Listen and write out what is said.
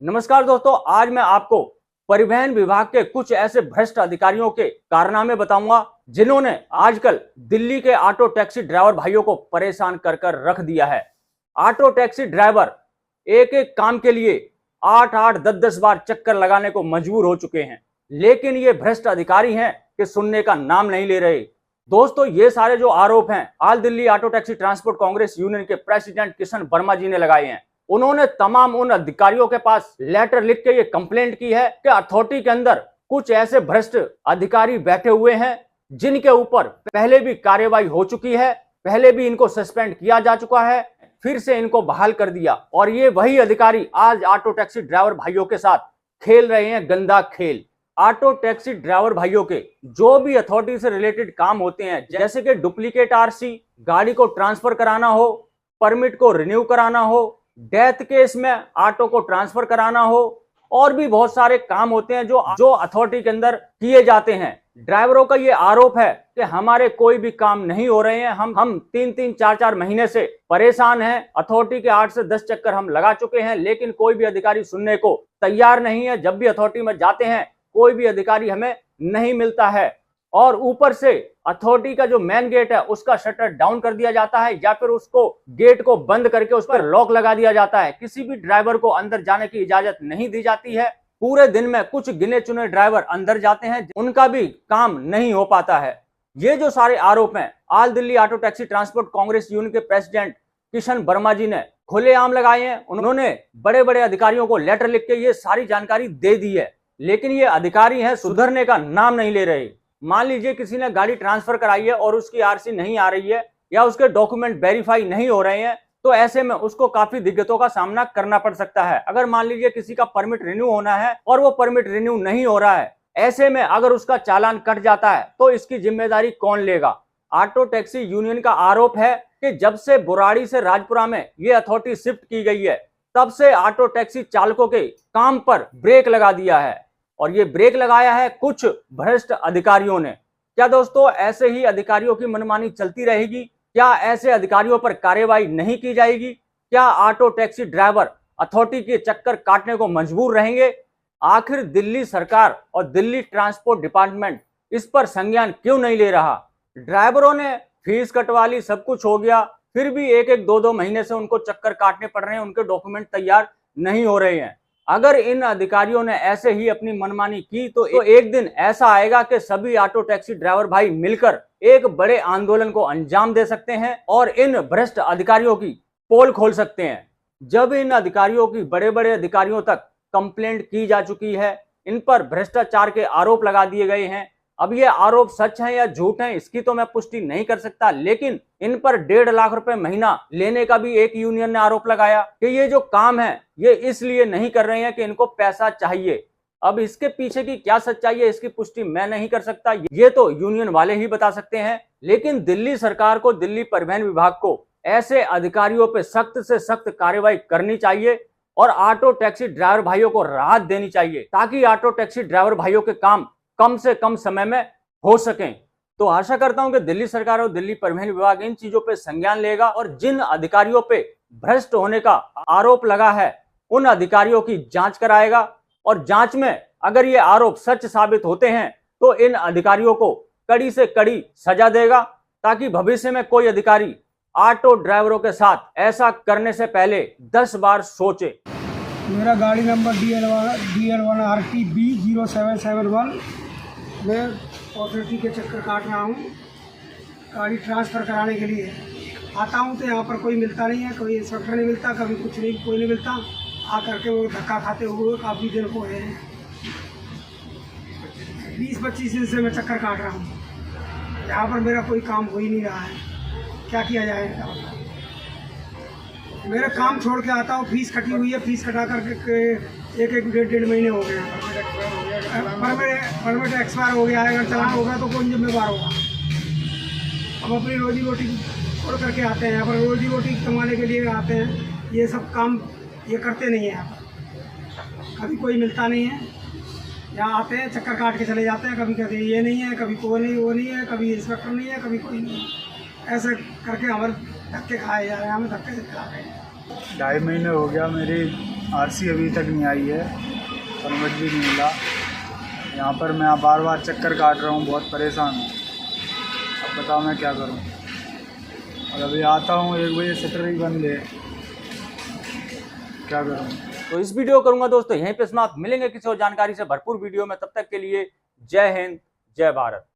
नमस्कार दोस्तों, आज मैं आपको परिवहन विभाग के कुछ ऐसे भ्रष्ट अधिकारियों के कारनामे बताऊंगा जिन्होंने आजकल दिल्ली के ऑटो टैक्सी ड्राइवर भाइयों को परेशान कर कर रख दिया है। ऑटो टैक्सी ड्राइवर एक एक काम के लिए 8-8, 10-10 बार चक्कर लगाने को मजबूर हो चुके हैं, लेकिन ये भ्रष्ट अधिकारी हैं कि सुनने का नाम नहीं ले रहे। दोस्तों, ये सारे जो आरोप हैं all Delhi auto taxi transport Congress union के प्रेसिडेंट किशन वर्मा जी ने लगाए हैं। उन्होंने तमाम उन अधिकारियों के पास लेटर लिख के ये कंप्लेंट की है कि अथॉरिटी के अंदर कुछ ऐसे भ्रष्ट अधिकारी बैठे हुए हैं जिनके ऊपर पहले भी कार्रवाई हो चुकी है, पहले भी इनको सस्पेंड किया जा चुका है, फिर से इनको बहाल कर दिया और ये वही अधिकारी आज ऑटो टैक्सी ड्राइवर भाइयों के साथ खेल रहे हैं गंदा खेल। ऑटो टैक्सी ड्राइवर भाइयों के जो भी अथॉरिटी से रिलेटेड काम होते हैं, जैसे कि डुप्लीकेट आरसी, गाड़ी को ट्रांसफर कराना हो, परमिट को रिन्यू कराना हो, डेथ केस में ऑटो को ट्रांसफर कराना हो, और भी बहुत सारे काम होते हैं जो अथॉरिटी के अंदर किए जाते हैं। ड्राइवरों का ये आरोप है कि हमारे कोई भी काम नहीं हो रहे हैं, हम 3-3, 4-4 महीने से परेशान हैं, अथॉरिटी के 8 से 10 चक्कर हम लगा चुके हैं, लेकिन कोई भी अधिकारी सुनने को तैयार नहीं है। जब भी अथॉरिटी में जाते हैं कोई भी अधिकारी हमें नहीं मिलता है और ऊपर से अथॉरिटी का जो मेन गेट है उसका शटर डाउन कर दिया जाता है या फिर उसको गेट को बंद करके उस पर लॉक लगा दिया जाता है। किसी भी ड्राइवर को अंदर जाने की इजाजत नहीं दी जाती है। पूरे दिन में कुछ गिने चुने ड्राइवर अंदर जाते हैं, उनका भी काम नहीं हो पाता है। ये जो सारे आरोप हैं all Delhi auto taxi transport Congress union के प्रेसिडेंट किशन वर्मा जी ने खुलेआम लगाए हैं। उन्होंने बड़े बड़े अधिकारियों को लेटर लिख के ये सारी जानकारी दे दी है, लेकिन ये अधिकारी हैं सुधरने का नाम नहीं ले रहे। मान लीजिए किसी ने गाड़ी ट्रांसफर कराई है और उसकी आरसी नहीं आ रही है या उसके डॉक्यूमेंट वेरीफाई नहीं हो रहे हैं, तो ऐसे में उसको काफी दिक्कतों का सामना करना पड़ सकता है। अगर मान लीजिए किसी का परमिट रिन्यू होना है और वो परमिट रिन्यू नहीं हो रहा है, ऐसे में अगर उसका चालान कट जाता है तो इसकी जिम्मेदारी कौन लेगा? ऑटो टैक्सी यूनियन का आरोप है कि जब से बुराड़ी से राजपुरा में ये अथॉरिटी शिफ्ट की गई है, तब से ऑटो टैक्सी चालकों के काम पर ब्रेक लगा दिया है और ये ब्रेक लगाया है कुछ भ्रष्ट अधिकारियों ने। क्या दोस्तों ऐसे ही अधिकारियों की मनमानी चलती रहेगी? क्या ऐसे अधिकारियों पर कार्रवाई नहीं की जाएगी? क्या ऑटो टैक्सी ड्राइवर अथॉरिटी के चक्कर काटने को मजबूर रहेंगे? आखिर दिल्ली सरकार और दिल्ली ट्रांसपोर्ट डिपार्टमेंट इस पर संज्ञान क्यों नहीं ले रहा? ड्राइवरों ने फीस कटवा ली, सब कुछ हो गया, फिर भी 1-1, 2-2 महीने से उनको चक्कर काटने पड़ रहे हैं, उनके डॉक्यूमेंट तैयार नहीं हो रहे हैं। अगर इन अधिकारियों ने ऐसे ही अपनी मनमानी की तो एक दिन ऐसा आएगा कि सभी ऑटो टैक्सी ड्राइवर भाई मिलकर एक बड़े आंदोलन को अंजाम दे सकते हैं और इन भ्रष्ट अधिकारियों की पोल खोल सकते हैं। जब इन अधिकारियों की बड़े बड़े अधिकारियों तक कंप्लेंट की जा चुकी है, इन पर भ्रष्टाचार के आरोप लगा दिए गए हैं। अब ये आरोप सच है या झूठ है इसकी तो मैं पुष्टि नहीं कर सकता, लेकिन इन पर 1.5 लाख रुपए महीना लेने का भी एक यूनियन ने आरोप लगाया कि ये जो काम है ये इसलिए नहीं कर रहे हैं कि इनको पैसा चाहिए। अब इसके पीछे की क्या सच्चाई है इसकी पुष्टि मैं नहीं कर सकता, ये तो यूनियन वाले ही बता सकते हैं। लेकिन दिल्ली सरकार को, दिल्ली परिवहन विभाग को ऐसे अधिकारियों पर सख्त से सख्त कार्रवाई करनी चाहिए और ऑटो टैक्सी ड्राइवर भाइयों को राहत देनी चाहिए ताकि ऑटो टैक्सी ड्राइवर भाइयों के काम कम से कम समय में हो सकें। तो आशा करता हूं कि दिल्ली सरकार और दिल्ली परिवहन विभाग इन चीजों पे संज्ञान लेगा और जिन अधिकारियों पे भ्रष्ट होने का आरोप लगा है उन अधिकारियों की जांच कराएगा और जांच में अगर ये आरोप सच साबित होते हैं तो इन अधिकारियों को कड़ी से कड़ी सजा देगा ताकि भविष्य में कोई अधिकारी ऑटो ड्राइवरों के साथ ऐसा करने से पहले 10 बार सोचे। मेरा गाड़ी नंबर DL1RTB0771। मैं अथॉरिटी के चक्कर काट रहा हूँ। गाड़ी ट्रांसफ़र कराने के लिए आता हूँ तो यहाँ पर कोई मिलता नहीं है, कोई इंस्पेक्टर नहीं मिलता, कभी कुछ नहीं, कोई नहीं मिलता। आ करके वो धक्का खाते हुए काफ़ी दिन हो गए हैं। 20-25 दिन से मैं चक्कर काट रहा हूँ। यहाँ पर मेरा कोई काम हो ही नहीं रहा है, क्या किया जाए? मेरा काम छोड़ के आता हूँ, फीस कटी हुई है, फीस कटा करके 1-1, 1.5 महीने हो गए हैं। परमिट एक्सपायर हो गया है, अगर चलान होगा तो कौन जिम्मेवार होगा? हम अपनी रोजी रोटी छोड़ करके आते हैं, यहाँ पर रोजी रोटी कमाने के लिए आते हैं। ये सब काम ये करते नहीं हैं यहाँ पर, कभी कोई मिलता नहीं है। यहाँ आते हैं, चक्कर काट के चले जाते हैं, कभी कहते हैं ये नहीं है, कभी कोई नहीं, वो नहीं है, कभी इंस्पेक्टर नहीं है, कभी कोई नहीं है। ऐसे करके हमारे धक्के खाए जा रहे हैं, हमें धक्के से खा रहे हैं। 2.5 महीने हो गया मेरी आरसी अभी तक नहीं आई है, परमिट भी नहीं मिला। यहाँ पर मैं बार बार चक्कर काट रहा हूँ, बहुत परेशान हूँ। अब बताओ मैं क्या करूँ। और अभी आता हूँ 1 बजे, शटर ही बंद है, क्या करूँ। तो इस वीडियो करूंगा दोस्तों यहीं पे समाप्त। मिलेंगे किसी और जानकारी से भरपूर वीडियो में, तब तक के लिए जय हिंद, जय भारत।